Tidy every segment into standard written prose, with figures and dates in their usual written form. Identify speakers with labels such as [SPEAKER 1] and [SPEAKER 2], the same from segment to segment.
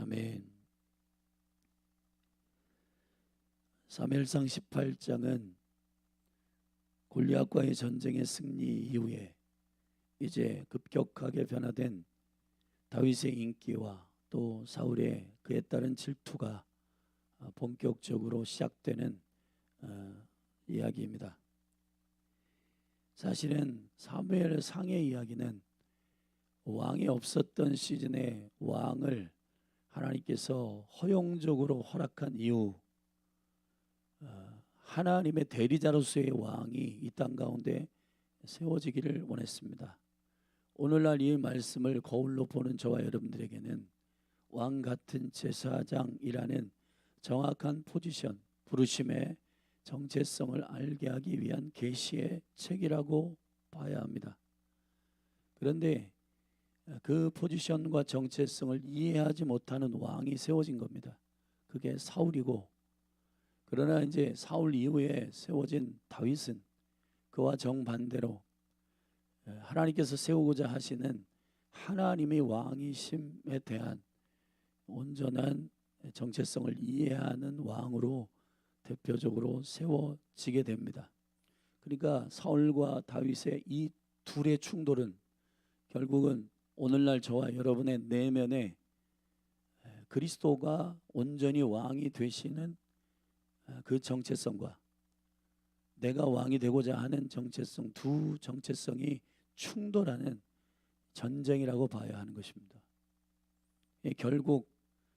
[SPEAKER 1] 아멘. 사무엘상 18장은 골리앗과의 전쟁의 승리 이후에 이제 급격하게 변화된 다윗의 인기와 또 사울의 그에 따른 질투가 본격적으로 시작되는 이야기입니다. 사실은 사무엘상의 이야기는 왕이 없었던 시즌에 왕을 하나님께서 허용적으로 허락한 이후 하나님의 대리자로서의 왕이 이 땅 가운데 세워지기를 원했습니다. 오늘날 이 말씀을 거울로 보는 저와 여러분들에게는 왕 같은 제사장이라는 정확한 포지션, 부르심의 정체성을 알게 하기 위한 계시의 책이라고 봐야 합니다. 그런데 그 포지션과 정체성을 이해하지 못하는 왕이 세워진 겁니다. 그게 사울이고, 그러나 이제 사울 이후에 세워진 다윗은 그와 정반대로 하나님께서 세우고자 하시는 하나님의 왕이심에 대한 온전한 정체성을 이해하는 왕으로 대표적으로 세워지게 됩니다. 그러니까 사울과 다윗의 이 둘의 충돌은 결국은 오늘날 저와 여러분의 내면에 그리스도가 온전히 왕이 되시는 그 정체성과 내가 왕이 되고자 하는 정체성, 두 정체성이 충돌하는 전쟁이라고 봐야 하는 것입니다. 결국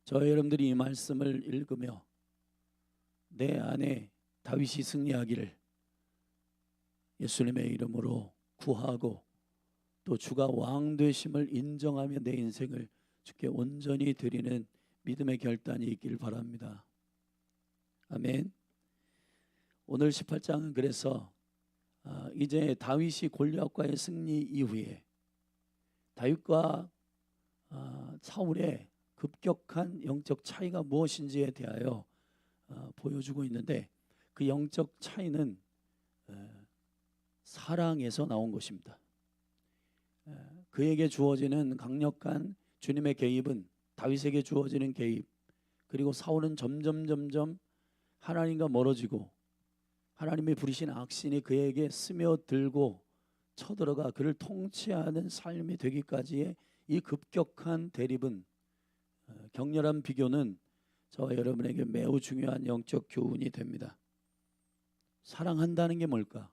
[SPEAKER 1] 저와 여러분들이 이 말씀을 읽으며 내 안에 다윗이 승리하기를 예수님의 이름으로 구하고 또 주가 왕 되심을 인정하며 내 인생을 주께 온전히 드리는 믿음의 결단이 있기를 바랍니다. 아멘. 오늘 18장은 그래서 이제 다윗이 골리앗과의 승리 이후에 다윗과 사울의 급격한 영적 차이가 무엇인지에 대하여 보여주고 있는데, 그 영적 차이는 사랑에서 나온 것입니다. 그에게 주어지는 강력한 주님의 개입은 다윗에게 주어지는 개입, 그리고 사울은 점점 하나님과 멀어지고 하나님이 부리신 악신이 그에게 스며들고 쳐들어가 그를 통치하는 삶이 되기까지의 이 급격한 대립은, 격렬한 비교는 저와 여러분에게 매우 중요한 영적 교훈이 됩니다. 사랑한다는 게 뭘까?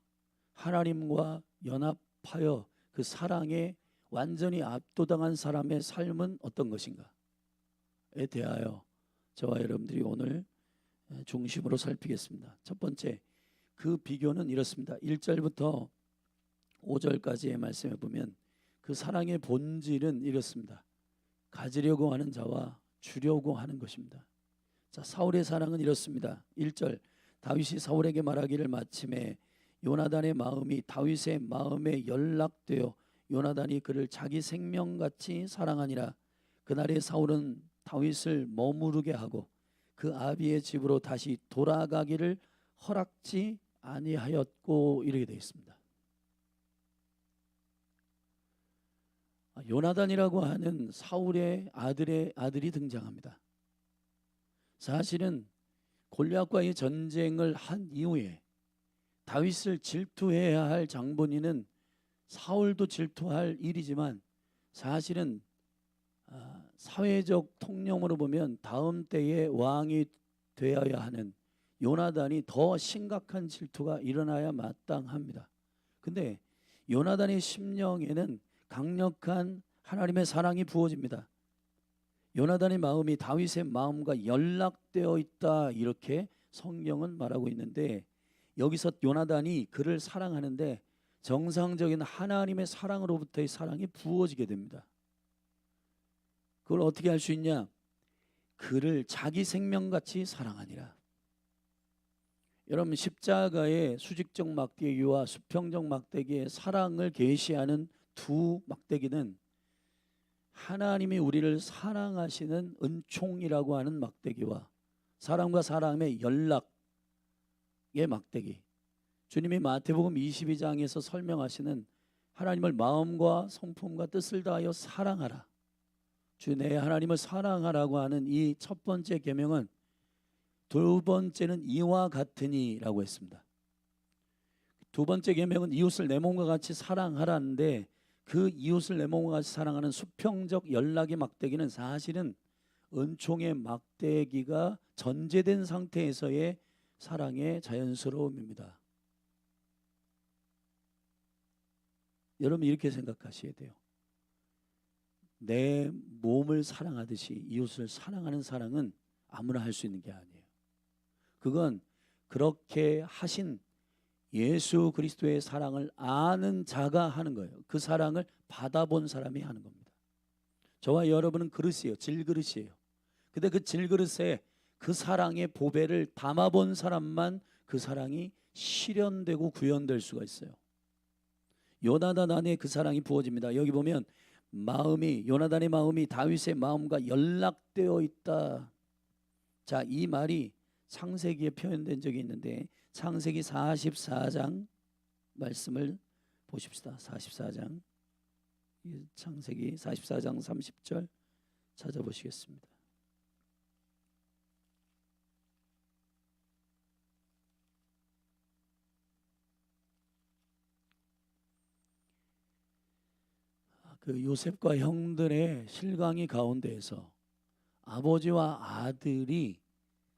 [SPEAKER 1] 하나님과 연합하여 그 사랑에 완전히 압도당한 사람의 삶은 어떤 것인가에 대하여 저와 여러분들이 오늘 중심으로 살피겠습니다. 첫 번째, 그 비교는 이렇습니다. 1절부터 5절까지의 말씀에 보면 그 사랑의 본질은 이렇습니다. 가지려고 하는 자와 주려고 하는 것입니다. 자, 사울의 사랑은 이렇습니다. 1절, 다윗이 사울에게 말하기를 마침에 요나단의 마음이 다윗의 마음에 연락되어 요나단이 그를 자기 생명같이 사랑하니라. 그날에 사울은 다윗을 머무르게 하고 그 아비의 집으로 다시 돌아가기를 허락지 아니하였고, 이렇게 되어 있습니다. 요나단이라고 하는 사울의 아들이 등장합니다. 사실은 골리앗과의 전쟁을 한 이후에 다윗을 질투해야 할 장본인은 사울도 질투할 일이지만, 사실은 사회적 통념으로 보면 다음 때의 왕이 되어야 하는 요나단이 더 심각한 질투가 일어나야 마땅합니다. 근데 요나단의 심령에는 강력한 하나님의 사랑이 부어집니다. 요나단의 마음이 다윗의 마음과 연락되어 있다, 이렇게 성경은 말하고 있는데, 여기서 요나단이 그를 사랑하는데 정상적인 하나님의 사랑으로부터의 사랑이 부어지게 됩니다. 그걸 어떻게 할 수 있냐? 그를 자기 생명같이 사랑하니라. 여러분, 십자가의 수직적 막대기와 수평적 막대기의 사랑을 계시하는 두 막대기는 하나님이 우리를 사랑하시는 은총이라고 하는 막대기와 사람과 사람의 연락의 막대기, 주님이 마태복음 22장에서 설명하시는 하나님을 마음과 성품과 뜻을 다하여 사랑하라, 주 내 하나님을 사랑하라고 하는 이 첫 번째 계명은 두 번째는 이와 같으니라고 했습니다. 두 번째 계명은 이웃을 내 몸과 같이 사랑하라는데 그 이웃을 내 몸과 같이 사랑하는 수평적 연락의 막대기는 사실은 은총의 막대기가 전제된 상태에서의 사랑의 자연스러움입니다. 여러분 이렇게 생각하셔야 돼요. 내 몸을 사랑하듯이 이웃을 사랑하는 사랑은 아무나 할 수 있는 게 아니에요. 그건 그렇게 하신 예수 그리스도의 사랑을 아는 자가 하는 거예요. 그 사랑을 받아본 사람이 하는 겁니다. 저와 여러분은 그릇이에요. 질그릇이에요. 근데 그 질그릇에 그 사랑의 보배를 담아본 사람만 그 사랑이 실현되고 구현될 수가 있어요. 요나단 안에 그 사랑이 부어집니다. 여기 보면 요나단의 마음이 다윗의 마음과 연락되어 있다. 자, 이 말이 창세기에 표현된 적이 있는데 창세기 44장 말씀을 보십시다. 44장, 창세기 44장 30절 찾아보시겠습니다. 그 요셉과 형들의 실강이 가운데에서 아버지와 아들이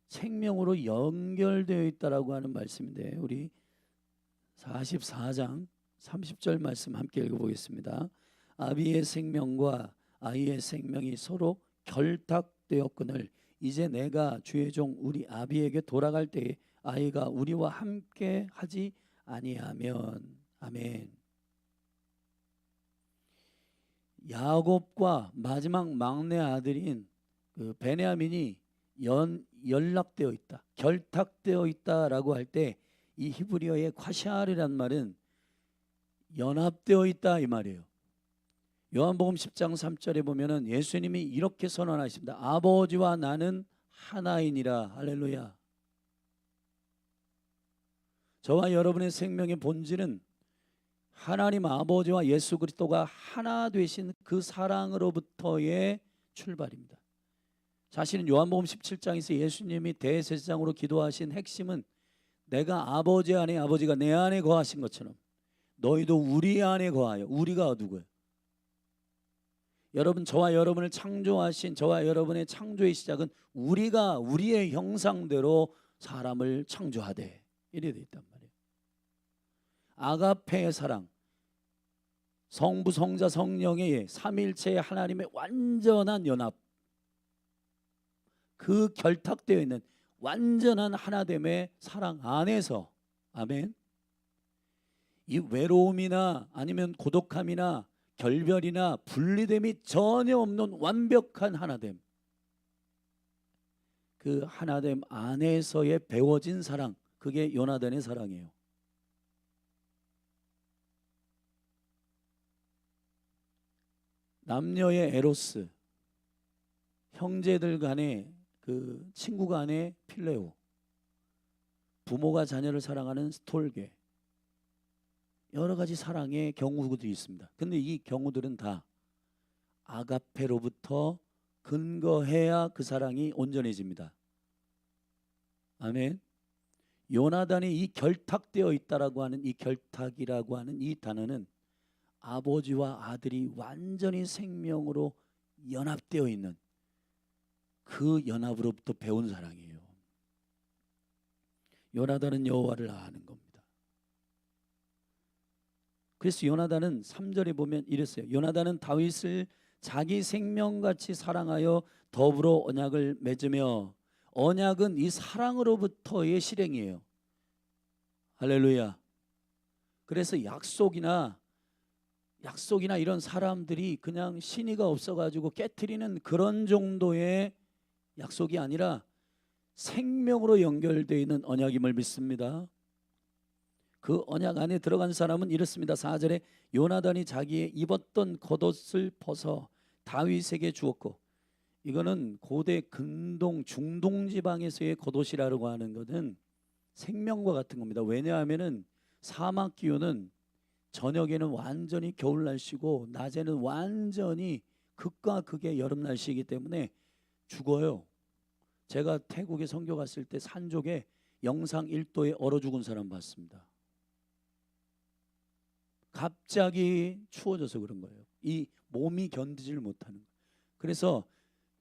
[SPEAKER 1] 생명으로 연결되어 있다라고 하는 말씀인데 우리 44장 30절 말씀 함께 읽어보겠습니다. 아비의 생명과 아이의 생명이 서로 결탁되었거늘 이제 내가 주의 종 우리 아비에게 돌아갈 때에 아이가 우리와 함께 하지 아니하면. 아멘. 야곱과 마지막 막내 아들인 그 베냐민이 연락되어 있다, 결탁되어 있다라고 할 때 이 히브리어의 콰샤르란 말은 연합되어 있다 이 말이에요. 요한복음 10장 3절에 보면은 예수님이 이렇게 선언하십니다. 아버지와 나는 하나이니라. 할렐루야. 저와 여러분의 생명의 본질은 하나님 아버지와 예수 그리스도가 하나 되신 그 사랑으로부터의 출발입니다. 사실은 요한복음 17장에서 예수님이 대제사장으로 기도하신 핵심은 내가 아버지 안에 아버지가 내 안에 거하신 것처럼 너희도 우리 안에 거하여. 우리가 누구예요? 여러분, 저와 여러분을 창조하신 저와 여러분의 창조의 시작은 우리가 우리의 형상대로 사람을 창조하되 이래 돼 있단 말이에요. 아가페의 사랑, 성부 성자 성령의 삼일체의 하나님의 완전한 연합, 그 결탁되어 있는 완전한 하나됨의 사랑 안에서, 아멘, 이 외로움이나 아니면 고독함이나 결별이나 분리됨이 전혀 없는 완벽한 하나됨, 그 하나됨 안에서의 배워진 사랑, 그게 요나단의 사랑이에요. 남녀의 에로스, 형제들 간의 그 친구 간의 필레오, 부모가 자녀를 사랑하는 스톨게, 여러 가지 사랑의 경우들이 있습니다. 근데 이 경우들은 다 아가페로부터 근거해야 그 사랑이 온전해집니다. 아멘. 요나단이 이 결탁되어 있다라고 하는 이 결탁이라고 하는 이 단어는 아버지와 아들이 완전히 생명으로 연합되어 있는 그 연합으로부터 배운 사랑이에요. 요나단은 여호와를 아는 겁니다. 그래서 요나단은 3절에 보면 이랬어요. 요나단은 다윗을 자기 생명같이 사랑하여 더불어 언약을 맺으며, 언약은 이 사랑으로부터의 실행이에요. 할렐루야. 그래서 약속이나 이런 사람들이 그냥 신의가 없어가지고 깨트리는 그런 정도의 약속이 아니라 생명으로 연결되어 있는 언약임을 믿습니다. 그 언약 안에 들어간 사람은 이렇습니다. 4절에 요나단이 자기의 입었던 겉옷을 벗어 다윗에게 주었고, 이거는 고대 근동 중동 지방에서의 겉옷이라고 하는 것은 생명과 같은 겁니다. 왜냐하면은 사막 기온은 저녁에는 완전히 겨울 날씨고 낮에는 완전히 극과 극의 여름 날씨이기 때문에 죽어요. 제가 태국에 선교 갔을 때 산족에 영상 1도에 얼어 죽은 사람 봤습니다. 갑자기 추워져서 그런 거예요. 이 몸이 견디질 못하는 거예요. 그래서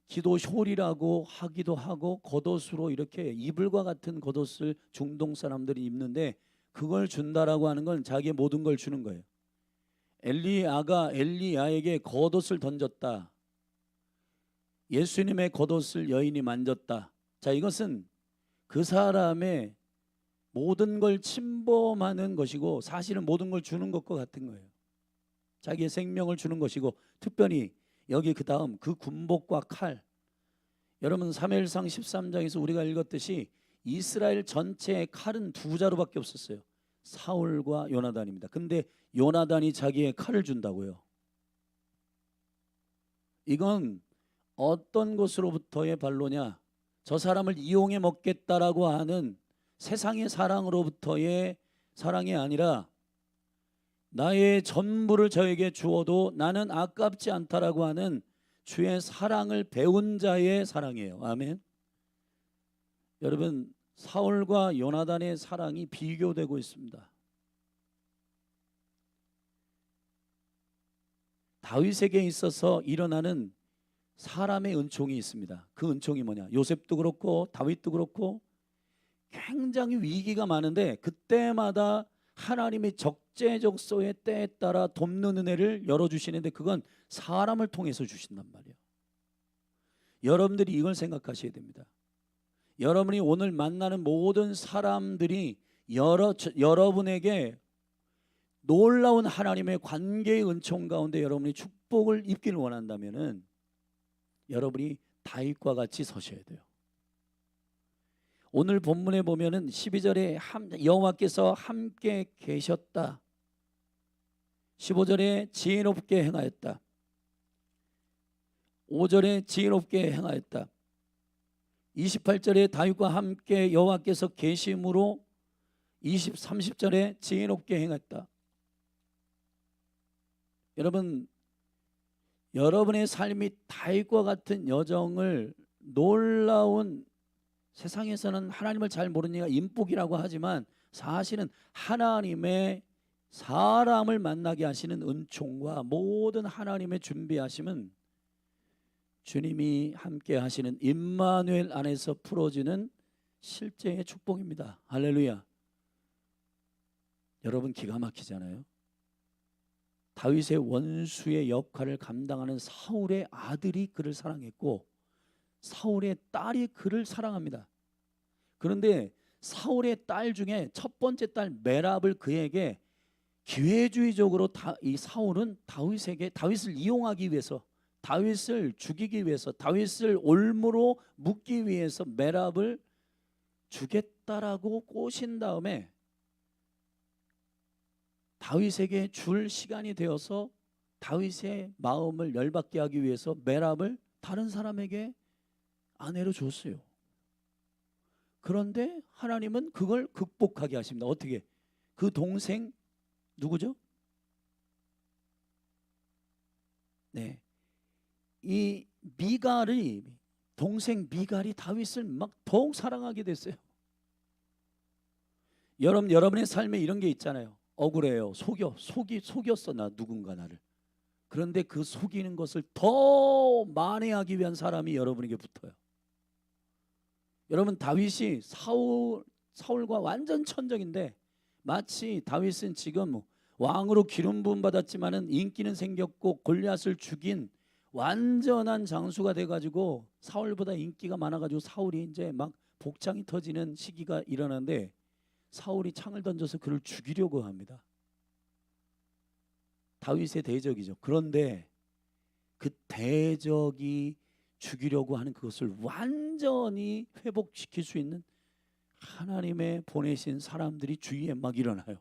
[SPEAKER 1] 기도 숄이라고 하기도 하고 겉옷으로 이렇게 이불과 같은 겉옷을 중동 사람들이 입는데 그걸 준다라고 하는 건 자기의 모든 걸 주는 거예요. 엘리야가 엘리야에게 겉옷을 던졌다. 예수님의 겉옷을 여인이 만졌다. 자, 이것은 그 사람의 모든 걸 침범하는 것이고 사실은 모든 걸 주는 것과 같은 거예요. 자기의 생명을 주는 것이고, 특별히 여기 그 다음 그 군복과 칼, 여러분 사무엘상 13장에서 우리가 읽었듯이 이스라엘 전체의 칼은 두 자루밖에 없었어요. 사울과 요나단입니다. 근데 요나단이 자기의 칼을 준다고요. 이건 어떤 것으로부터의 반로냐? 저 사람을 이용해 먹겠다라고 하는 세상의 사랑으로부터의 사랑이 아니라 나의 전부를 저에게 주어도 나는 아깝지 않다라고 하는 주의 사랑을 배운 자의 사랑이에요. 아멘. 여러분, 사울과 요나단의 사랑이 비교되고 있습니다. 다윗에게 있어서 일어나는 사람의 은총이 있습니다. 그 은총이 뭐냐? 요셉도 그렇고 다윗도 그렇고 굉장히 위기가 많은데 그때마다 하나님이 적재적소의 때에 따라 돕는 은혜를 열어주시는데 그건 사람을 통해서 주신단 말이에요. 여러분들이 이걸 생각하셔야 됩니다. 여러분이 오늘 만나는 모든 사람들이 여러분에게 놀라운 하나님의 관계의 은총 가운데 여러분이 축복을 입기를 원한다면은 여러분이 다윗과 같이 서셔야 돼요. 오늘 본문에 보면은 12절에 여호와께서 함께 계셨다. 15절에 지혜롭게 행하였다. 5절에 지혜롭게 행하였다. 28절에 다윗과 함께 여호와께서 계심으로 30절에 지혜롭게 행했다. 여러분, 여러분의 삶이 다윗과 같은 여정을 놀라운, 세상에서는 하나님을 잘 모르는 이가 인복이라고 하지만 사실은 하나님의 사람을 만나게 하시는 은총과 모든 하나님의 준비하심은 주님이 함께 하시는 임마누엘 안에서 풀어지는 실제의 축복입니다. 할렐루야. 여러분, 기가 막히잖아요. 다윗의 원수의 역할을 감당하는 사울의 아들이 그를 사랑했고 사울의 딸이 그를 사랑합니다. 그런데 사울의 딸 중에 첫 번째 딸 메랍을 그에게 기회주의적으로 이 사울은 다윗을 이용하기 위해서, 다윗을 죽이기 위해서, 다윗을 올무로 묶기 위해서 메랍을 주겠다라고 꼬신 다음에 다윗에게 줄 시간이 되어서 다윗의 마음을 열받게 하기 위해서 메랍을 다른 사람에게 아내로 줬어요. 그런데 하나님은 그걸 극복하게 하십니다. 어떻게? 그 동생 누구죠? 네, 이 미갈이, 동생 미갈이 다윗을 막 더욱 사랑하게 됐어요. 여러분의 삶에 이런 게 있잖아요. 억울해요. 속였어 누군가 나를. 그런데 그 속이는 것을 더 만회하기 위한 사람이 여러분에게 붙어요. 여러분, 다윗이 사울과 완전 천적인데 마치 다윗은 지금 왕으로 기름 부음 받았지만은 인기는 생겼고 골리앗을 죽인 완전한 장수가 돼가지고 사울보다 인기가 많아가지고 사울이 이제 막 복장이 터지는 시기가 일어나는데 사울이 창을 던져서 그를 죽이려고 합니다. 다윗의 대적이죠. 그런데 그 대적이 죽이려고 하는 그것을 완전히 회복시킬 수 있는 하나님의 보내신 사람들이 주위에 막 일어나요.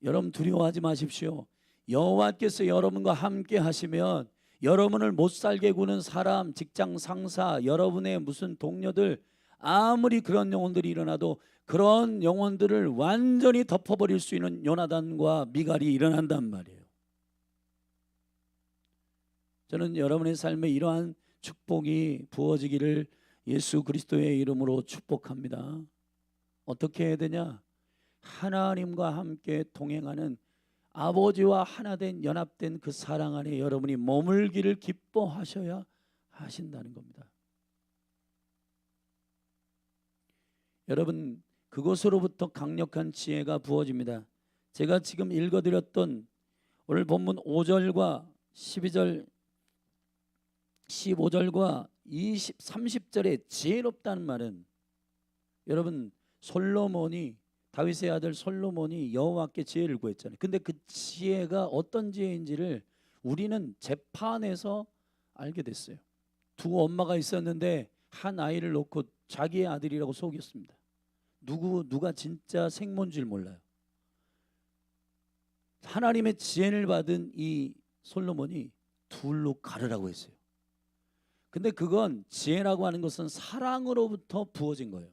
[SPEAKER 1] 여러분, 두려워하지 마십시오. 여호와께서 여러분과 함께 하시면 여러분을 못 살게 구는 사람, 직장 상사, 여러분의 무슨 동료들, 아무리 그런 영혼들이 일어나도 그런 영혼들을 완전히 덮어버릴 수 있는 요나단과 미갈이 일어난단 말이에요. 저는 여러분의 삶에 이러한 축복이 부어지기를 예수 그리스도의 이름으로 축복합니다. 어떻게 해야 되냐? 하나님과 함께 동행하는 아버지와 하나된 연합된 그 사랑 안에 여러분이 머물기를 기뻐하셔야 하신다는 겁니다. 여러분, 그곳으로부터 강력한 지혜가 부어집니다. 제가 지금 읽어드렸던 오늘 본문 5절과 12절 15절과 30절에 지혜롭다는 말은, 여러분, 다윗의 아들 솔로몬이 여호와께 지혜를 구했잖아요. 근데 그 지혜가 어떤 지혜인지를 우리는 재판에서 알게 됐어요. 두 엄마가 있었는데 한 아이를 놓고 자기의 아들이라고 속였습니다. 누가 진짜 생모인 줄 몰라요. 하나님의 지혜를 받은 이 솔로몬이 둘로 가르라고 했어요. 근데 그건, 지혜라고 하는 것은 사랑으로부터 부어진 거예요.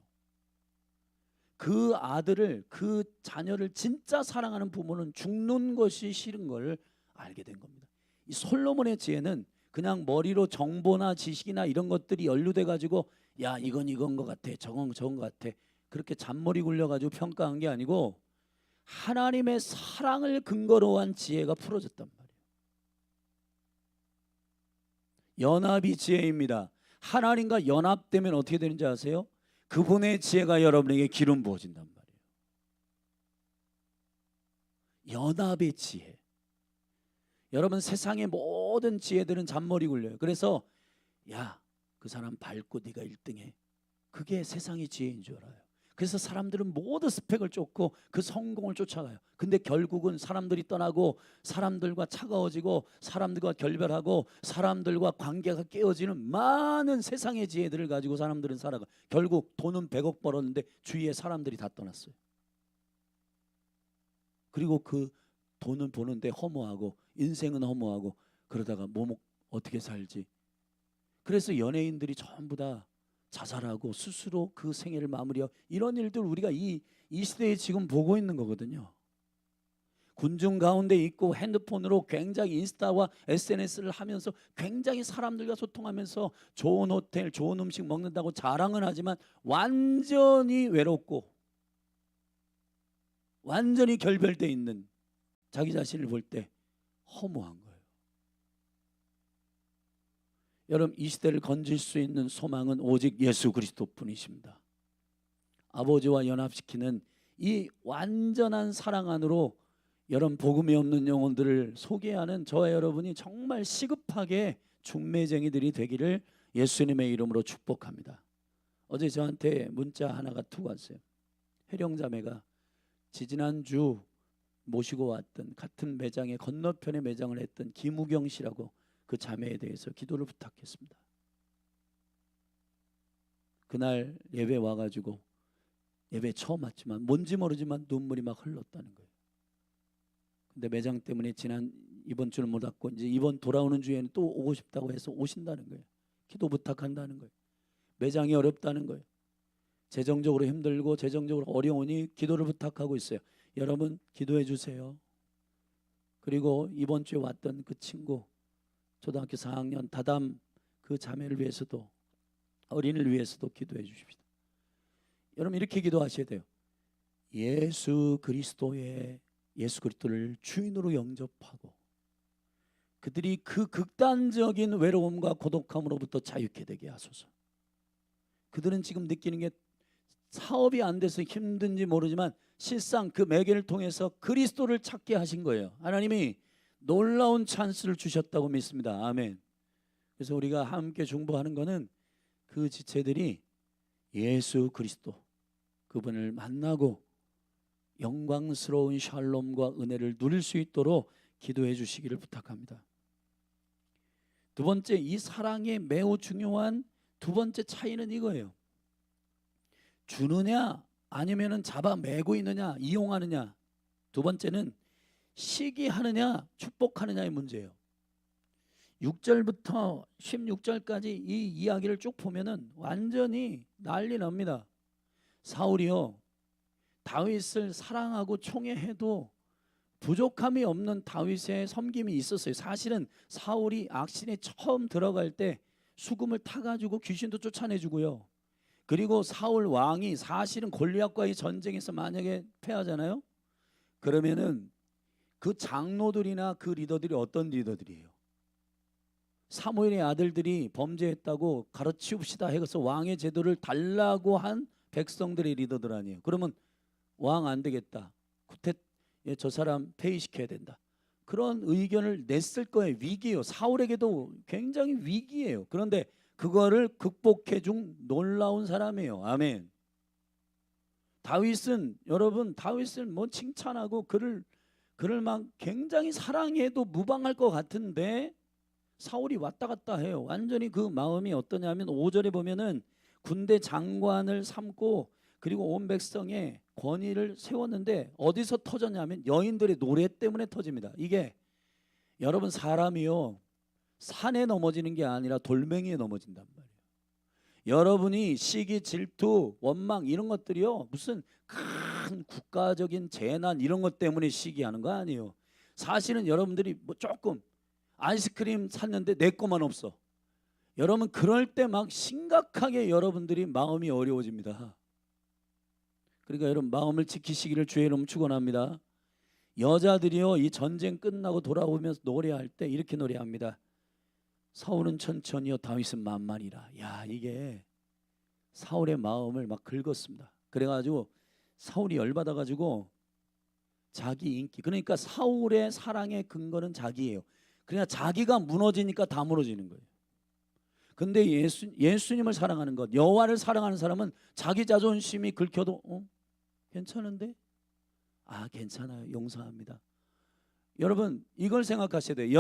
[SPEAKER 1] 그 아들을, 그 자녀를 진짜 사랑하는 부모는 죽는 것이 싫은 걸 알게 된 겁니다. 이 솔로몬의 지혜는 그냥 머리로 정보나 지식이나 이런 것들이 연루돼 가지고, 야, 이건 것 같아, 저건 것 같아, 그렇게 잔머리 굴려 가지고 평가한 게 아니고 하나님의 사랑을 근거로 한 지혜가 풀어졌단 말이에요. 연합이 지혜입니다. 하나님과 연합되면 어떻게 되는지 아세요? 그분의 지혜가 여러분에게 기름 부어진단 말이에요. 연합의 지혜. 여러분, 세상의 모든 지혜들은 잔머리 굴려요. 그래서 야, 그 사람 밟고 네가 1등해. 그게 세상의 지혜인 줄 알아요. 그래서 사람들은 모두 스펙을 쫓고 그 성공을 쫓아가요. 근데 결국은 사람들이 떠나고 사람들과 차가워지고 사람들과 결별하고 사람들과 관계가 깨어지는 많은 세상의 지혜들을 가지고 사람들은 살아가. 결국 돈은 100억 벌었는데 주위에 사람들이 다 떠났어요. 그리고 그 돈은 버는데 허무하고 인생은 허무하고 그러다가 어떻게 살지. 그래서 연예인들이 전부 다 자살하고 스스로 그 생애를 마무리하고, 이런 일들 우리가 이 시대에 지금 보고 있는 거거든요. 군중 가운데 있고 핸드폰으로 굉장히 인스타와 SNS를 하면서 굉장히 사람들과 소통하면서 좋은 호텔, 좋은 음식 먹는다고 자랑은 하지만 완전히 외롭고 완전히 결별돼 있는 자기 자신을 볼 때 허무한 거예요. 여러분, 이 시대를 건질 수 있는 소망은 오직 예수 그리스도뿐이십니다. 아버지와 연합시키는 이 완전한 사랑 안으로 여러분, 복음이 없는 영혼들을 소개하는 저와 여러분이 정말 시급하게 중매쟁이들이 되기를 예수님의 이름으로 축복합니다. 어제 저한테 문자 하나가 툭 왔어요. 혜령자매가 지지난주 모시고 왔던 같은 매장에 건너편에 매장을 했던 김우경 씨라고 그 자매에 대해서 기도를 부탁했습니다. 그날 예배 와가지고 예배 처음 왔지만 뭔지 모르지만 눈물이 막 흘렀다는 거예요. 근데 매장 때문에 이번 주는 못 왔고 이제 이번 돌아오는 주에는 또 오고 싶다고 해서 오신다는 거예요. 기도 부탁한다는 거예요. 매장이 어렵다는 거예요. 재정적으로 힘들고 재정적으로 어려우니 기도를 부탁하고 있어요. 여러분, 기도해 주세요. 그리고 이번 주에 왔던 그 친구, 초등학교 4학년 다담 그 자매를 위해서도, 어린이를 위해서도 기도해 주십시오. 여러분, 이렇게 기도하셔야 돼요. 예수 그리스도를 주인으로 영접하고 그들이 그 극단적인 외로움과 고독함으로부터 자유케 되게 하소서. 그들은 지금 느끼는 게 사업이 안 돼서 힘든지 모르지만 실상 그 매개를 통해서 그리스도를 찾게 하신 거예요. 하나님이 놀라운 찬스를 주셨다고 믿습니다. 아멘. 그래서 우리가 함께 중보하는 것은 그 지체들이 예수 그리스도 그분을 만나고 영광스러운 샬롬과 은혜를 누릴 수 있도록 기도해 주시기를 부탁합니다. 두 번째, 이 사랑의 매우 중요한 두 번째 차이는 이거예요. 주느냐 아니면은 잡아매고 있느냐, 이용하느냐. 두 번째는 시기하느냐 축복하느냐의 문제예요. 6절부터 16절까지 이 이야기를 쭉 보면은 완전히 난리 납니다. 사울이요, 다윗을 사랑하고 총애해도 부족함이 없는 다윗의 섬김이 있었어요. 사실은 사울이 악신에 처음 들어갈 때 수금을 타가지고 귀신도 쫓아내주고요. 그리고 사울 왕이 사실은 골리앗과의 전쟁에서 만약에 패하잖아요. 그러면은 그 장로들이나 그 리더들이 어떤 리더들이에요? 사무엘의 아들들이 범죄했다고 가르치웁시다 해서 왕의 제도를 달라고 한 백성들의 리더들 아니에요. 그러면 왕 안 되겠다. 저 사람 폐위시켜야 된다. 그런 의견을 냈을 거예요. 위기예요. 사울에게도 굉장히 위기예요. 그런데 그거를 극복해 준 놀라운 사람이에요. 아멘. 다윗은 여러분 다윗을 뭐 칭찬하고 그를 막 굉장히 사랑해도 무방할 것 같은데 사울이 왔다 갔다 해요. 완전히 그 마음이 어떠냐면 5절에 보면은 군대 장관을 삼고 그리고 온 백성의 권위를 세웠는데 어디서 터졌냐면 여인들의 노래 때문에 터집니다. 이게 여러분 사람이요 산에 넘어지는 게 아니라 돌멩이에 넘어진단 말이에요. 여러분이 시기, 질투, 원망 이런 것들이요 무슨 큰 국가적인 재난 이런 것 때문에 시기하는 거 아니에요. 사실은 여러분들이 뭐 조금 아이스크림 샀는데 내 거만 없어. 여러분 그럴 때 막 심각하게 여러분들이 마음이 어려워집니다. 그러니까 여러분 마음을 지키시기를 주의 이름 축원합니다. 여자들이요 이 전쟁 끝나고 돌아오면서 노래할 때 이렇게 노래합니다. 사울은 천천히요 다윗은 만만이라. 야 이게 사울의 마음을 막 긁었습니다. 그래가지고 사울이 열받아가지고 자기 인기 그러니까 사울의 사랑의 근거는 자기예요. 그러니까 자기가 무너지니까 다 무너지는 거예요. 근데 예수님을 사랑하는 것 여호와를 사랑하는 사람은 자기 자존심이 긁혀도 괜찮은데? 괜찮아요. 용서합니다. 여러분 이걸 생각하셔야 돼요.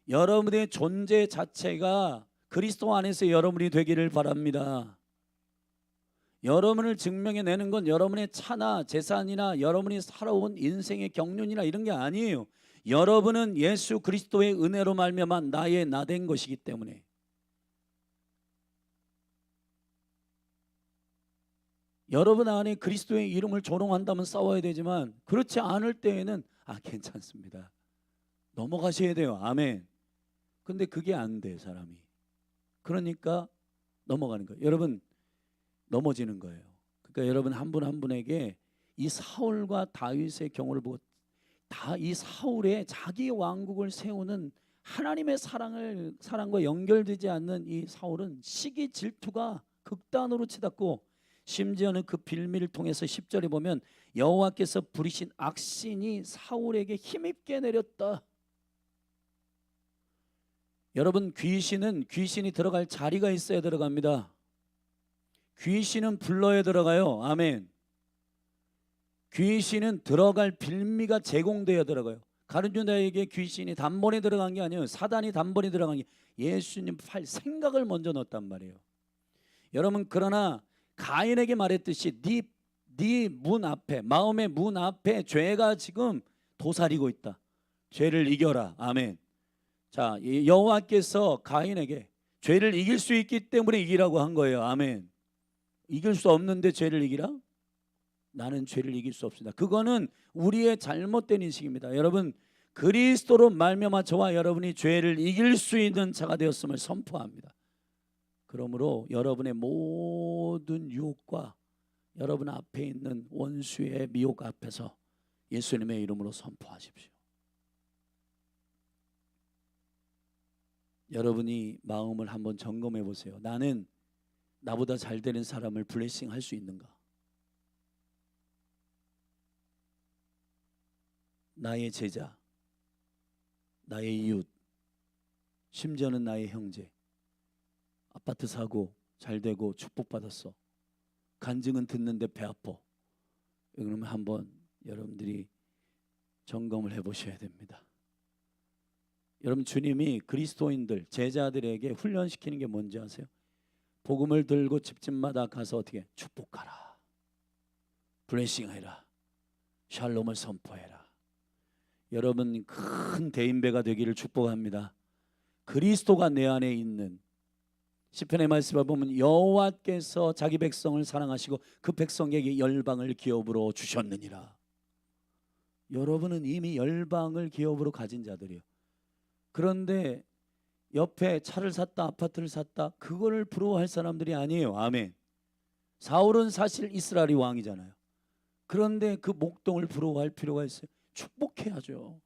[SPEAKER 1] 여러분의 존재 자체가 그리스도 안에서 여러분이 되기를 바랍니다. 여러분을 증명해내는 건 여러분의 차나 재산이나 여러분이 살아온 인생의 경륜이나 이런 게 아니에요. 여러분은 예수 그리스도의 은혜로 말미암아 나의 나 된 것이기 때문에 여러분 안에 그리스도의 이름을 조롱한다면 싸워야 되지만 그렇지 않을 때에는 괜찮습니다. 넘어가셔야 돼요. 아멘. 근데 그게 안 돼 사람이. 그러니까 넘어가는 거예요. 여러분 넘어지는 거예요. 그러니까 여러분 한 분 한 분에게 이 사울과 다윗의 경우를 보고 다 이 사울의 자기 왕국을 세우는 하나님의 사랑과 연결되지 않는 이 사울은 시기 질투가 극단으로 치닫고 심지어는 그 빌미를 통해서 10절에 보면 여호와께서 부리신 악신이 사울에게 힘입게 내렸다. 여러분 귀신이 들어갈 자리가 있어야 들어갑니다. 귀신은 불러야 들어가요. 아멘. 귀신은 들어갈 빌미가 제공되어야 들어가요. 가룟유다에게 귀신이 단번에 들어간 게 아니에요. 사단이 단번에 들어간 게 예수님 팔 생각을 먼저 넣었단 말이에요. 여러분 그러나 가인에게 말했듯이 네 문 앞에 마음의 문 앞에 죄가 지금 도사리고 있다. 죄를 이겨라. 아멘. 자 여호와께서 가인에게 죄를 이길 수 있기 때문에 이기라고 한 거예요. 아멘. 이길 수 없는데 죄를 이기라? 나는 죄를 이길 수 없습니다. 그거는 우리의 잘못된 인식입니다. 여러분 그리스도로 말미암아 저와 여러분이 죄를 이길 수 있는 자가 되었음을 선포합니다. 그러므로 여러분의 모든 유혹과 여러분 앞에 있는 원수의 미혹 앞에서 예수님의 이름으로 선포하십시오. 여러분이 마음을 한번 점검해 보세요. 나는 나보다 잘 되는 사람을 블레싱 할 수 있는가? 나의 제자, 나의 이웃, 심지어는 나의 형제. 아파트 사고 잘 되고 축복받았어. 간증은 듣는데 배 아파. 그러면 한번 여러분들이 점검을 해보셔야 됩니다. 여러분 주님이 그리스도인들 제자들에게 훈련시키는 게 뭔지 아세요? 복음을 들고 집집마다 가서 어떻게 축복하라, 블레싱해라, 샬롬을 선포해라. 여러분 큰 대인배가 되기를 축복합니다. 그리스도가 내 안에 있는 시편의 말씀을 보면 여호와께서 자기 백성을 사랑하시고 그 백성에게 열방을 기업으로 주셨느니라. 여러분은 이미 열방을 기업으로 가진 자들이요. 그런데 옆에 차를 샀다, 아파트를 샀다, 그거를 부러워할 사람들이 아니에요. 아멘. 사울은 사실 이스라엘이 왕이잖아요. 그런데 그 목동을 부러워할 필요가 있어요? 축복해야죠.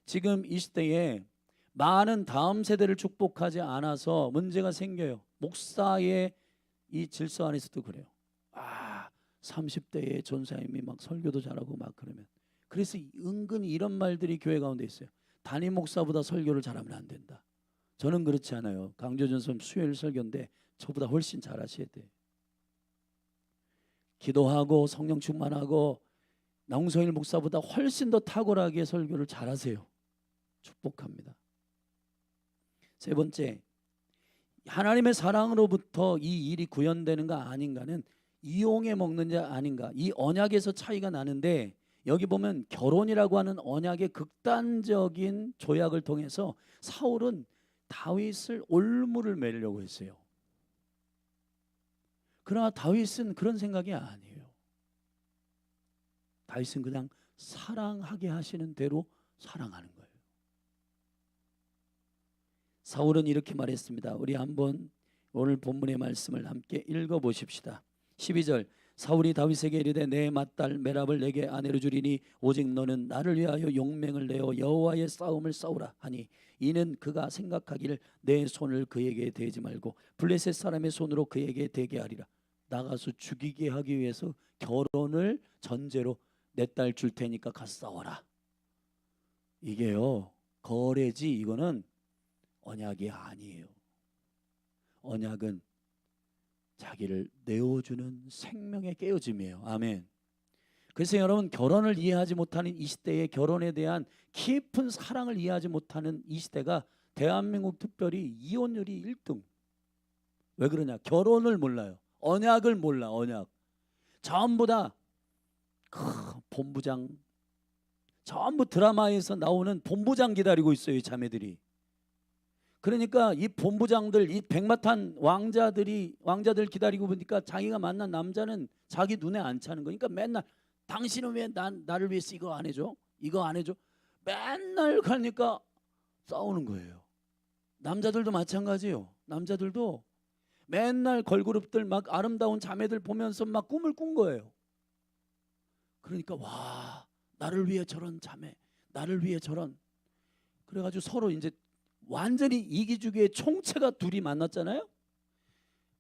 [SPEAKER 1] 지금 이 시대에 많은 다음 세대를 축복하지 않아서 문제가 생겨요. 목사의 이 질서 안에서도 그래요. 30대의 전사님이 막 설교도 잘하고 막 그러면, 그래서 은근히 이런 말들이 교회 가운데 있어요. 담임 목사보다 설교를 잘하면 안 된다. 저는 그렇지 않아요. 강조준 선생님 수요일 설교인데 저보다 훨씬 잘하셔야 돼. 기도하고 성령 충만하고 나홍성일 목사보다 훨씬 더 탁월하게 설교를 잘하세요. 축복합니다. 세 번째, 하나님의 사랑으로부터 이 일이 구현되는가 아닌가는 이용해 먹는 자 아닌가, 이 언약에서 차이가 나는데, 여기 보면 결혼이라고 하는 언약의 극단적인 조약을 통해서 사울은 다윗을 올무를 매려고 했어요. 그러나 다윗은 그런 생각이 아니에요. 다윗은 그냥 사랑하게 하시는 대로 사랑하는 거예요. 사울은 이렇게 말했습니다. 우리 한번 오늘 본문의 말씀을 함께 읽어보십시다. 12절, 사울이 다윗에게 이르되 내 맏딸 메랍을 내게 아내로 주리니 오직 너는 나를 위하여 용맹을 내어 여호와의 싸움을 싸우라 하니, 이는 그가 생각하기를 내 손을 그에게 대지 말고 블레셋 사람의 손으로 그에게 대게 하리라. 나가서 죽이게 하기 위해서 결혼을 전제로 내 딸 줄 테니까 가서 싸워라. 이게요, 거래지, 이거는 언약이 아니에요. 언약은 자기를 내어주는 생명의 깨어짐이에요. 아멘. 그래서 여러분, 결혼을 이해하지 못하는 이 시대에 결혼에 대한 깊은 사랑을 이해하지 못하는 이 시대가 대한민국 특별히 이혼율이 1등. 왜 그러냐? 결혼을 몰라요. 언약을 몰라. 언약. 전부 다 본부장, 전부 드라마에서 나오는 본부장 기다리고 있어요, 이 자매들이. 그러니까 이 본부장들, 이 백마탄 왕자들 기다리고 보니까 자기가 만난 남자는 자기 눈에 안 차는 거니까 맨날 당신은 왜 나를 위해서 이거 안 해줘? 이거 안 해줘? 맨날 가니까 싸우는 거예요. 남자들도 마찬가지예요. 남자들도 맨날 걸그룹들 막 아름다운 자매들 보면서 막 꿈을 꾼 거예요. 그러니까 와, 나를 위해 저런 자매, 나를 위해 저런. 그래가지고 서로 이제 완전히 이기주기의 총체가 둘이 만났잖아요.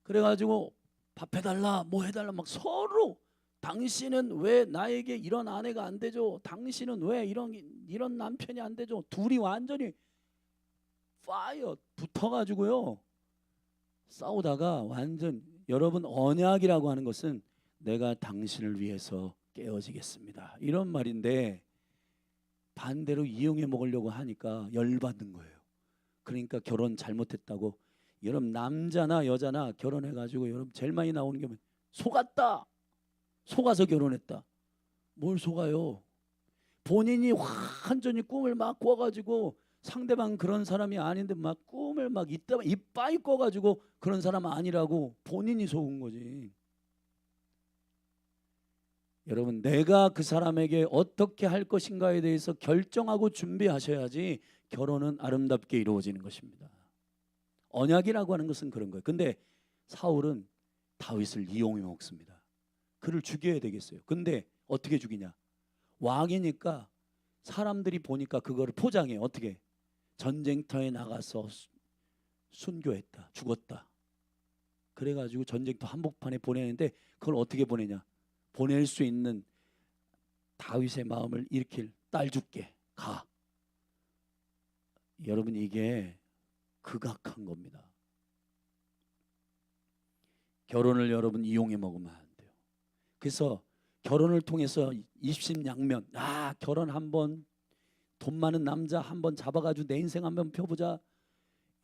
[SPEAKER 1] 그래가지고 밥 해달라, 뭐 해달라, 막 서로 당신은 왜 나에게 이런 아내가 안 되죠? 당신은 왜 이런 남편이 안 되죠? 둘이 완전히 파이어 붙어가지고요 싸우다가 완전, 여러분, 언약이라고 하는 것은 내가 당신을 위해서 깨어지겠습니다, 이런 말인데 반대로 이용해 먹으려고 하니까 열받는 거예요. 그러니까 결혼 잘못했다고. 여러분, 남자나 여자나 결혼해가지고 여러분 제일 많이 나오는 게 속았다, 속아서 결혼했다. 뭘 속아요? 본인이 완전히 꿈을 막 꿔가지고 상대방 그런 사람이 아닌데 막 꿈을 막 이빠이 꿔가지고 그런 사람 아니라고 본인이 속은 거지. 여러분, 내가 그 사람에게 어떻게 할 것인가에 대해서 결정하고 준비하셔야지 결혼은 아름답게 이루어지는 것입니다. 언약이라고 하는 것은 그런 거예요. 근데 사울은 다윗을 이용해 먹습니다. 그를 죽여야 되겠어요. 근데 어떻게 죽이냐? 왕이니까 사람들이 보니까 그거를 포장해. 어떻게? 전쟁터에 나가서 순교했다, 죽었다. 그래가지고 전쟁터 한복판에 보내는데 그걸 어떻게 보내냐? 보낼 수 있는 다윗의 마음을 일으킬 딸 줄게, 가. 여러분, 이게 극악한 겁니다. 결혼을 여러분 이용해 먹으면 안 돼요. 그래서 결혼을 통해서 입신양면, 결혼 한번, 돈 많은 남자 한번 잡아가지고 내 인생 한번 펴보자.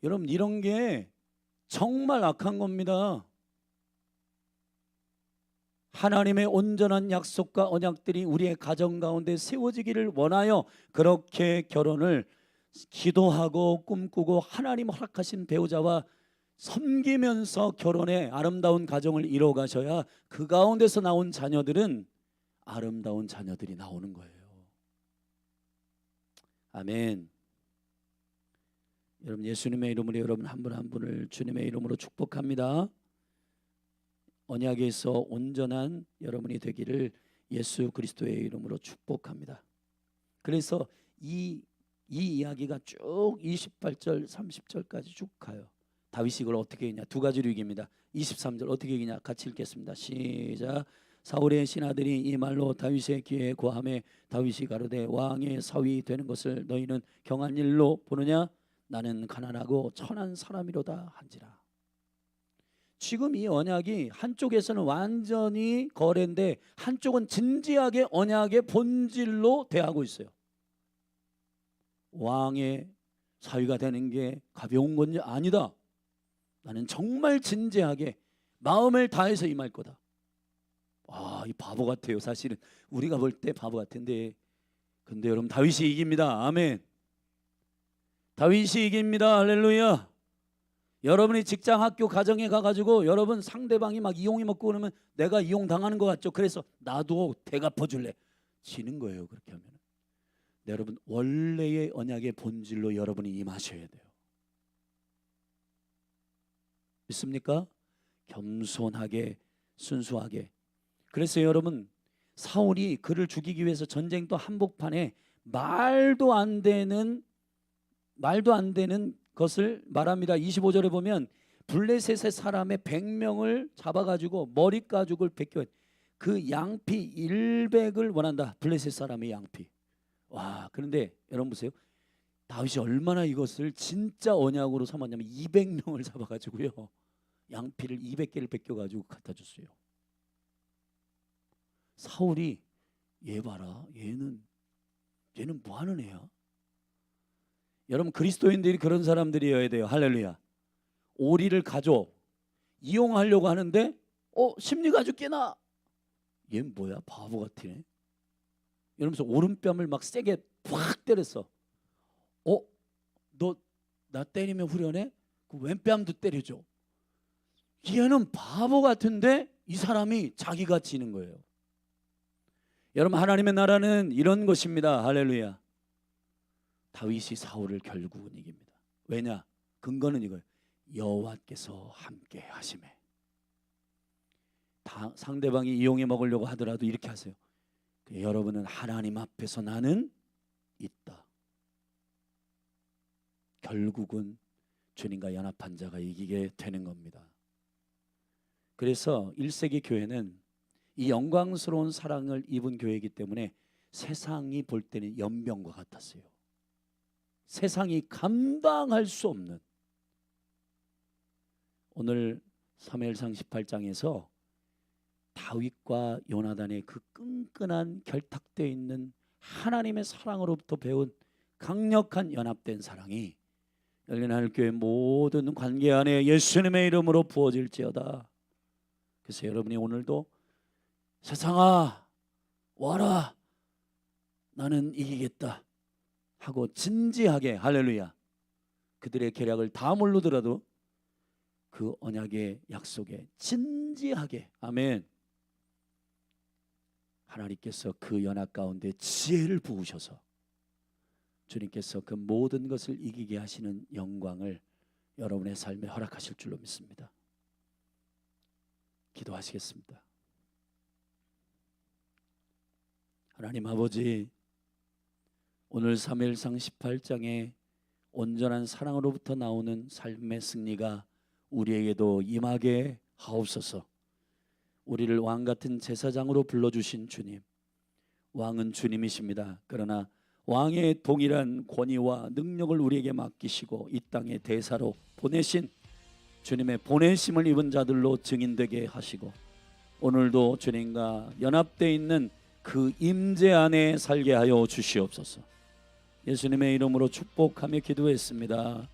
[SPEAKER 1] 여러분, 이런 게 정말 악한 겁니다. 하나님의 온전한 약속과 언약들이 우리의 가정 가운데 세워지기를 원하여 그렇게 결혼을 기도하고 꿈꾸고 하나님 허락하신 배우자와 섬기면서 결혼의 아름다운 가정을 이루어 가셔야 그 가운데서 나온 자녀들은 아름다운 자녀들이 나오는 거예요. 아멘. 여러분, 예수님의 이름으로 여러분 한 분 한 분을 주님의 이름으로 축복합니다. 언약에서 온전한 여러분이 되기를 예수 그리스도의 이름으로 축복합니다. 그래서 이 이야기가 쭉 28절 30절까지 쭉 가요. 다윗이 이걸 어떻게 이기냐, 두 가지로 이깁니다. 23절 어떻게 이기냐, 같이 읽겠습니다. 시작. 사울의 신하들이 이 말로 다윗의 귀에 고하매 다윗이 가로되 왕의 사위 되는 것을 너희는 경한 일로 보느냐, 나는 가난하고 천한 사람이로다 한지라. 지금 이 언약이 한쪽에서는 완전히 거래인데 한쪽은 진지하게 언약의 본질로 대하고 있어요. 왕의 사위가 되는 게 가벼운 건지 아니다. 나는 정말 진지하게 마음을 다해서 임할 거다. 이 바보 같아요. 사실은 우리가 볼 때 바보 같은데, 근데 여러분 다윗이 이깁니다. 아멘. 다윗이 이깁니다. 할렐루야. 여러분이 직장, 학교, 가정에 가가지고 여러분 상대방이 막 이용이 먹고 그러면 내가 이용당하는 것 같죠. 그래서 나도 대갚아줄래. 지는 거예요. 그렇게 하면. 여러분 원래의 언약의 본질로 여러분이 임하셔야 돼요. 믿습니까? 겸손하게, 순수하게. 그래서 여러분 사울이 그를 죽이기 위해서 전쟁터 한복판에 말도 안 되는 것을 말합니다. 25절에 보면 블레셋의 사람의 100명을 잡아가지고 머리 가죽을 벗겨 그 양피 100을 원한다. 블레셋 사람의 양피. 와, 그런데 여러분 보세요. 다윗이 얼마나 이것을 진짜 언약으로 삼았냐면 200명을 잡아가지고요, 양피를 200개를 벗겨가지고 갖다 줬어요. 사울이 얘 봐라, 얘는 뭐 하는 애야? 여러분 그리스도인들이 그런 사람들이어야 돼요. 할렐루야. 오리를 가져 이용하려고 하는데 심리가죽 깨나? 얘 뭐야? 바보 같으네. 이러면서 오른뺨을 막 세게 팍 때렸어. 너 나 때리면 후련해? 그 왼뺨도 때려줘. 얘는 바보 같은데 이 사람이 자기가 지는 거예요. 여러분 하나님의 나라는 이런 것입니다. 할렐루야. 다윗이 사울을 결국은 이깁니다. 왜냐? 근거는 이거예요. 여호와께서 함께 하심에. 상대방이 이용해 먹으려고 하더라도 이렇게 하세요. 여러분은 하나님 앞에서 나는 있다. 결국은 주님과 연합한 자가 이기게 되는 겁니다. 그래서 1세기 교회는 이 영광스러운 사랑을 입은 교회이기 때문에 세상이 볼 때는 연병과 같았어요. 세상이 감당할 수 없는. 오늘 사무엘상 18장에서 다윗과 요나단의 그 끈끈한 결탁되어 있는 하나님의 사랑으로부터 배운 강력한 연합된 사랑이 열린 하늘교회 모든 관계 안에 예수님의 이름으로 부어질지어다. 그래서 여러분이 오늘도 세상아 와라, 나는 이기겠다 하고 진지하게, 할렐루야, 그들의 계략을 다 모르더라도 그 언약의 약속에 진지하게, 아멘, 하나님께서 그 연합 가운데 지혜를 부으셔서 주님께서 그 모든 것을 이기게 하시는 영광을 여러분의 삶에 허락하실 줄로 믿습니다. 기도하시겠습니다. 하나님 아버지, 오늘 사무엘상 18장에 온전한 사랑으로부터 나오는 삶의 승리가 우리에게도 임하게 하옵소서. 우리를 왕같은 제사장으로 불러주신 주님, 왕은 주님이십니다. 그러나 왕의 동일한 권위와 능력을 우리에게 맡기시고 이 땅의 대사로 보내신 주님의 보내심을 입은 자들로 증인되게 하시고 오늘도 주님과 연합되어 있는 그 임재 안에 살게 하여 주시옵소서. 예수님의 이름으로 축복하며 기도했습니다.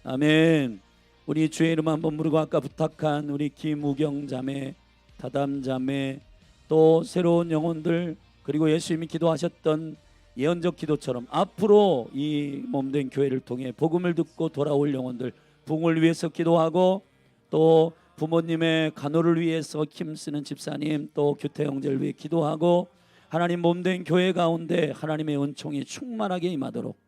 [SPEAKER 1] 아멘. 우리 주의 이름 한번 부르고 아까 부탁한 우리 김우경 자매, 다담 자매, 또 새로운 영혼들, 그리고 예수님이 기도하셨던 예언적 기도처럼 앞으로 이 몸된 교회를 통해 복음을 듣고 돌아올 영혼들 부흥을 위해서 기도하고 또 부모님의 간호를 위해서 힘쓰는 집사님, 또 교태 형제를 위해 기도하고 하나님 몸된 교회 가운데 하나님의 은총이 충만하게 임하도록,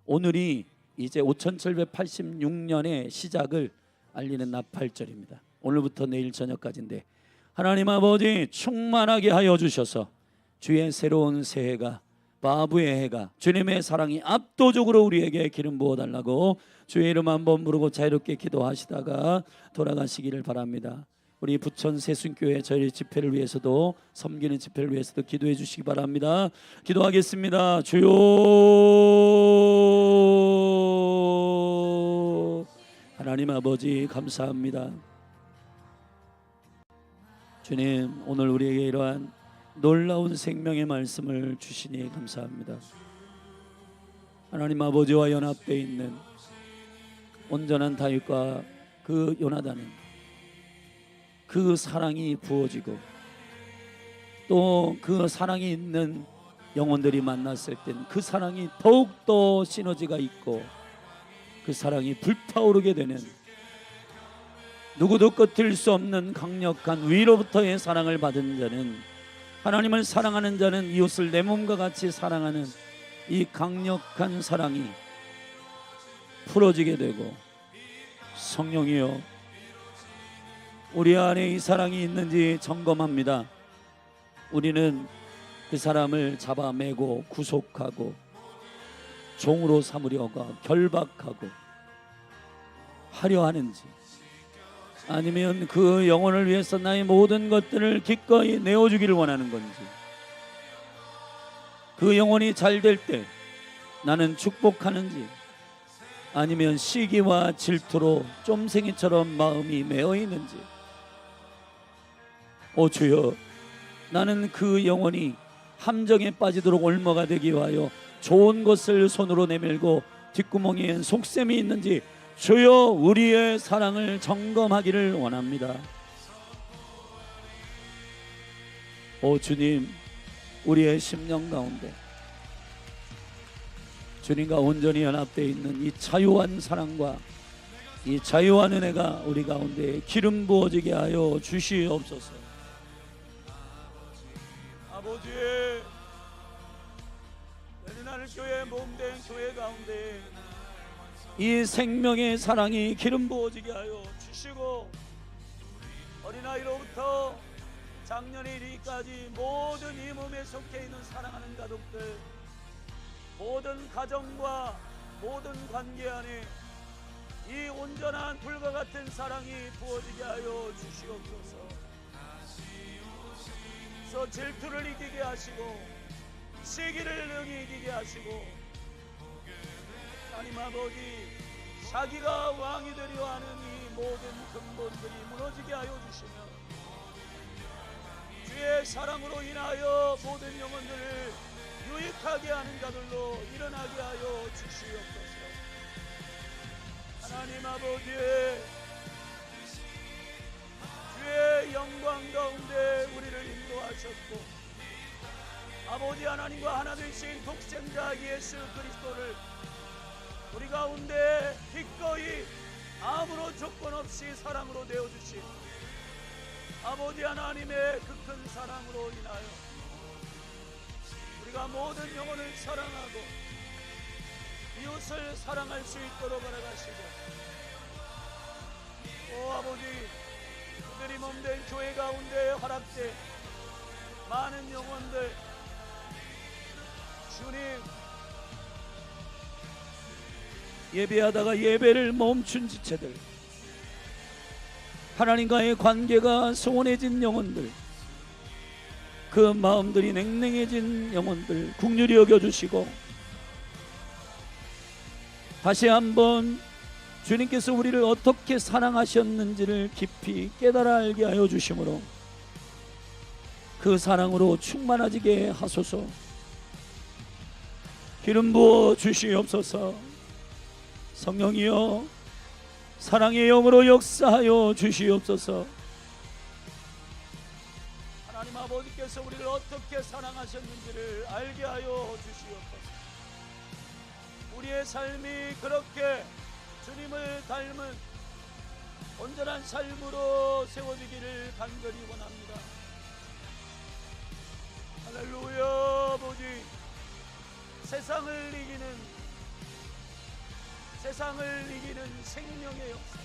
[SPEAKER 1] 오늘이 이제 5786년의 시작을 알리는 나팔절입니다. 오늘부터 내일 저녁까지인데 하나님 아버지 충만하게 하여 주셔서 주의 새로운 새해가, 바브의 해가, 주님의 사랑이 압도적으로 우리에게 기름 부어달라고 주의 이름 한번 부르고 자유롭게 기도하시다가 돌아가시기를 바랍니다. 우리 부천 세순교회 저희 집회를 위해서도, 섬기는 집회를 위해서도 기도해 주시기 바랍니다. 기도하겠습니다. 주여, 하나님 아버지 감사합니다. 주님, 오늘 우리에게 이러한 놀라운 생명의 말씀을 주시니 감사합니다. 하나님 아버지와 연합되어 있는 온전한 다윗과 그 요나단은 그 사랑이 부어지고, 또 그 사랑이 있는 영혼들이 만났을 땐 그 사랑이 더욱더 시너지가 있고 그 사랑이 불타오르게 되는, 누구도 끄트릴 수 없는 강력한 위로부터의 사랑을 받은 자는, 하나님을 사랑하는 자는 이웃을 내 몸과 같이 사랑하는 이 강력한 사랑이 풀어지게 되고, 성령이여 우리 안에 이 사랑이 있는지 점검합니다. 우리는 그 사람을 잡아매고 구속하고 종으로 삼으려고 결박하고 하려 하는지, 아니면 그 영혼을 위해서 나의 모든 것들을 기꺼이 내어주기를 원하는 건지, 그 영혼이 잘 될 때 나는 축복하는지, 아니면 시기와 질투로 쫌생이처럼 마음이 메어 있는지, 오 주여, 나는 그 영혼이 함정에 빠지도록 올무가 되기 위하여 좋은 것을 손으로 내밀고 뒷구멍에 속셈이 있는지 주여 우리의 사랑을 점검하기를 원합니다. 오 주님, 우리의 심령 가운데 주님과 온전히 연합되어 있는 이 자유한 사랑과 이 자유한 은혜가 우리 가운데 기름 부어지게 하여 주시옵소서. 아버지, 내는 교회 몸된 교회 가운데 이 생명의 사랑이 기름 부어지게 하여 주시고, 어린아이로부터 작년에 이르기까지 모든 이 몸에 속해 있는 사랑하는 가족들, 모든 가정과 모든 관계 안에 이 온전한 불과 같은 사랑이 부어지게 하여 주시옵소서. 그래서 질투를 이기게 하시고 시기를 능히 이기게 하시고, 하나님 아버지, 자기가 왕이 되려 하는 이 모든 근본들이 무너지게 하여 주시며, 주의 사랑으로 인하여 모든 영혼들을 유익하게 하는 자들로 일어나게 하여 주시옵소서. 하나님 아버지, 주의 영광 가운데 우리를 인도하셨고, 아버지 하나님과 하나 되신 독생자 예수 그리스도를 우리 가운데 기꺼이 아무런 조건 없이 사랑으로 내어주신 아버지 하나님의 그 큰 사랑으로 인하여 우리가 모든 영혼을 사랑하고 이웃을 사랑할 수 있도록 알아가시고, 오 아버지, 그들이 몸된 교회 가운데 활약돼 많은 영혼들, 주님, 예배하다가 예배를 멈춘 지체들, 하나님과의 관계가 소원해진 영혼들, 그 마음들이 냉랭해진 영혼들 긍휼히 여겨주시고, 다시 한번 주님께서 우리를 어떻게 사랑하셨는지를 깊이 깨달아 알게 하여 주심으로 그 사랑으로 충만하게 하소서. 기름 부어 주시옵소서. 성령이여, 사랑의 영으로 역사하여 주시옵소서. 하나님 아버지께서 우리를 어떻게 사랑하셨는지를 알게 하여 주시옵소서. 우리의 삶이 그렇게 주님을 닮은 온전한 삶으로 세워지기를 간절히 원합니다. 할렐루야. 아버지, 세상을 이기는 생명의 역사,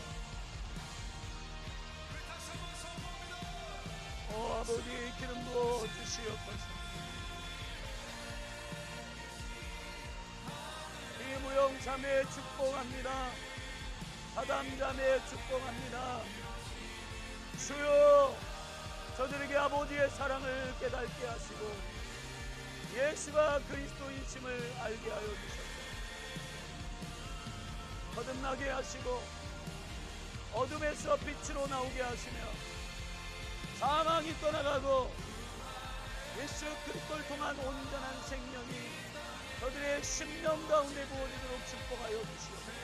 [SPEAKER 1] 아버지 기름 부어 주시옵소서. 이무용 자매 축복합니다. 사담 자매 축복합니다. 주여, 저들에게 아버지의 사랑을 깨닫게 하시고 예수가 그리스도이심을 알게 하여 주셔서 거듭나게 하시고 어둠에서 빛으로 나오게 하시며 사망이 떠나가고 예수 그리스도를 통한 온전한 생명이 저들의 심령 가운데 부어지도록 축복하여 주시옵소서.